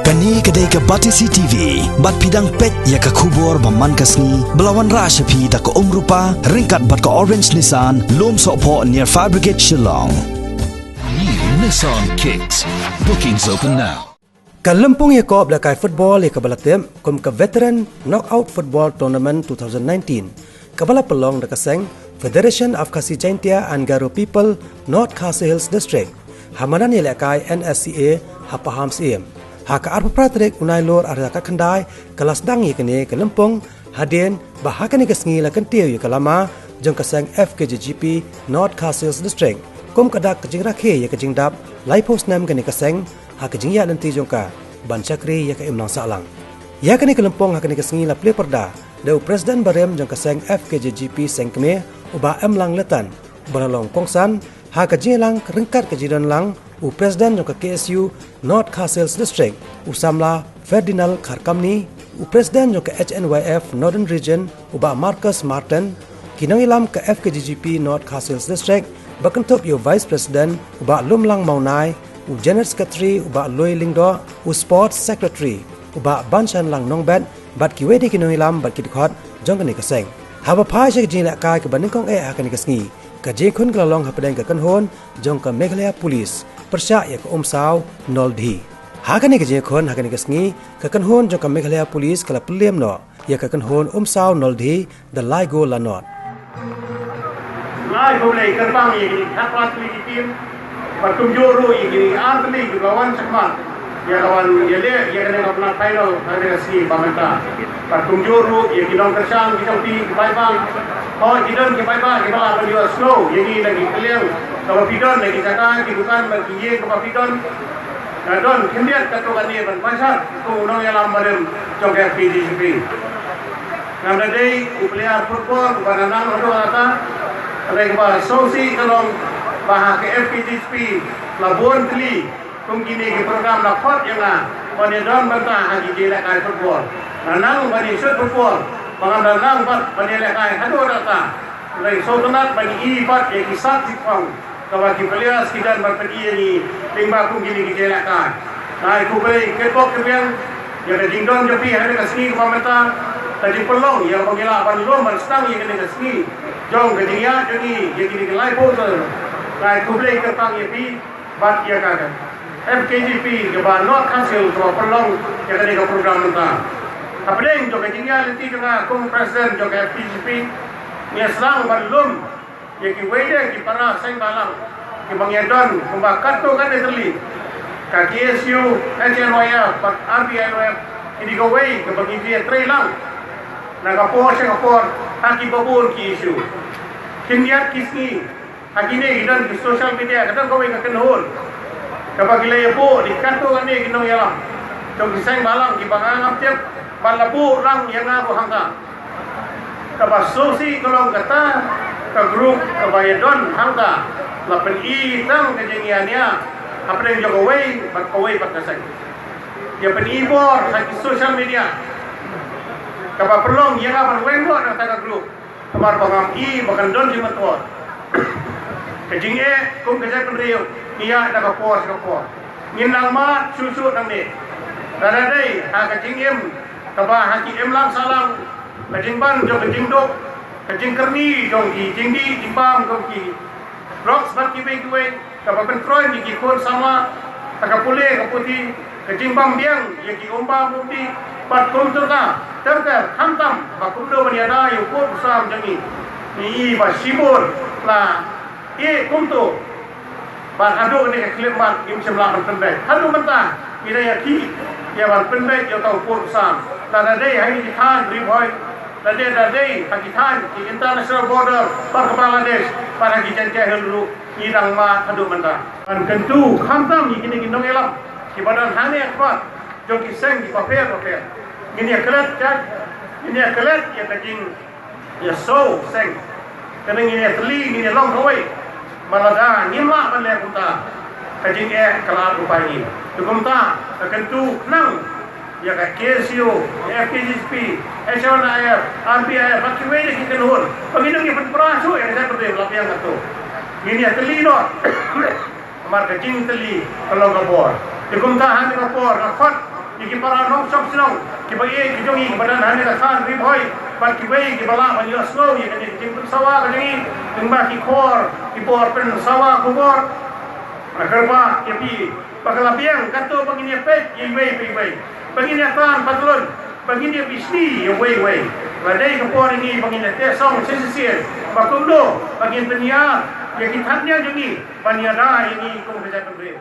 Kani kedai ke Batisi TV, bat pidang pet ya ke kubur baman kasni, belawan rashapi da ke rupa, ringkat bat ke orange Nissan, lom sokpo near Fkjgp Shillong. New Nissan Kicks. Bookings open now. Kalampung Yakob lakai football ya kabalatem kum ke veteran knockout football tournament 2019. Kabala pelong da Seng Federation of Fkjgp and Garo People North Khasi Hills District. Hamadan ya lakai NSCA hapaham CM. Haka arpa pratrek unai lor arda kandai kelas Sdang ya kene Kalampung hadien bahaka ni kesngi la kentiu ya kalama jong Seng Fkjgp North Khasi Hills District. Kum kadak kejing rakhe ya kejing dap lai post nam kene Seng ha kejing ya nanti jongka ban chakri ya ke imlang salang. Ya kene Kalampung ha kene kesngi la play perda deu presiden barem jong Seng Fkjgp Seng keme uba emlang letan baralong kongsan ha kejing lang ringkat kejidan lang u presiden jong KSU North Khasi Hills District usamla Ferdinand Kharkamni u presiden jong HNYF Northern Region uba Marcus Martin kinang ilam ke Fkjgp North Khasi Hills District bakentop yo vice president uba lumlang maunai u general secretary uba loi lingdo u sports secretary uba banchan lang nongbet bat kiwedi kinang ilam bat kidkhot jong kani Seng haba phai se jin la kai ke baningkong e akani kasngi ka je khun klalong hapadeng ka kanhon jong ka Meghalaya police persya ya ka saw noldi hakani ke je khon hakani kasngi ka kanhon jong ka Meghalaya police kala plem no ya ka kanhon saw noldi the ligo la not lai boleh gerbang ini haklat ini tim pertunjuru ini antri lawan sekmat ya lawan ya le ya kena अपना final ada si pamenta pertunjuru ya kidong kersang kidong ti baibang oh kidong ke baibang kita lah beli slow ini lagi keliang kalau pidon lagi jaga bukan berkiye ke pidon don kemudian katokan dia ban pasar tu nong yang lambarem jong Fkjgp ngamdai player football bananang ado ata Rengba sosi kalong bahag ke Fkjgp labuan teli kung kini ke program lakot yang na panedon banta hagi jela kai football nanang bani shoot football pangandanang bat panela kai hado data lai sotonat bani i bat ye kisat sipang kawaki pelias kidan berpergi ni lingba kung kini ke jela kai nai ku beli kepok kebiang ya de dingdon jopi hade kasni ke pamenta tadi pelong yang pangila ban lom ban stang ye kene kasni jong kejia jadi kini ke lai poser nai ku beli kertang ye pi bat ye kakan Fkjgp ke ba North Khasi Hills ko pelong ya kene ke program nta apeng jo kejia leti dengan kung presiden jo Fkjgp ni serang ban lom ye ki wede ki para Seng balang ki bangyadon kumbakat to kan terli ka KSU HNYF pat RBNYF ini go way ke bagi dia trelang nagapor Singapore haki babur ki isu kindiat kisni hakine idan di social media kadang go way ka kenhol kapag ilay po di kanto ani kinong yalang jong Seng balang ki bangangap tiap balapu lang yang ako hangga kapag sosi kolong kata ka group kabayadon hangga lapen itang kejengiannya apa yang jaga way bat kaway bat Seng dia penibor sa social media kapag perlong yang akan wengo ng taga group kamar bangam i bakan don si matwa kejing kung kajay penriyo niya nakapor nginang ma susu nang ni dadaday ha kejing kaba haki lang salang kejing ban jo kejing dok kejing kerni jong ki jingdi timbam kong ki rocks bat kiwe kaba pentroy ni kikon sama takapule kaputi kejing bang biang ye ki umba puti pat kumtur ka terter hantam bakundo maniada yukut usam jangi ni ba sibur la kumtu ban adu ni klip ban im semla pendek hadu mentah ira ya ki ya ban pendek yo tau pur usam la dai hai di than riboy la dai Pakistan di international border par Bangladesh para ki jante helu irang ma hadu mentah ban kentu hantam ni kini kinong elam ki badan hane akbat jo ki Seng di paper ini kelet kan ini kelet ya kajing ya so Seng kadang ini teli ini long kawai malada nyima ban le kunta kajing kala rupai tukumta kentu nang ya ka KSU Fkjgp HNYF RBNYF pakiwe ni kikenhol panginang ipan praso yang saya berde lapiang kato ini teli no amar kajing teli kalau gabor tukumta han gabor ngafat iki para nong sok sinong ki ba ye ki jongi badan hane la khan ri boy bat ki wei ki bala ban yo slow ye kan jing sawa ka jangi tingba ki khor ki por pen sawa kubor agarba ye pi bakala piang kato pangini pet ye wei pangini tan patlon pangini bisni ye wei ladai ka por ini pangini te song sisir bakundo pangin Pynïaid ye ki thannya jangi baniada ini kong beja bre.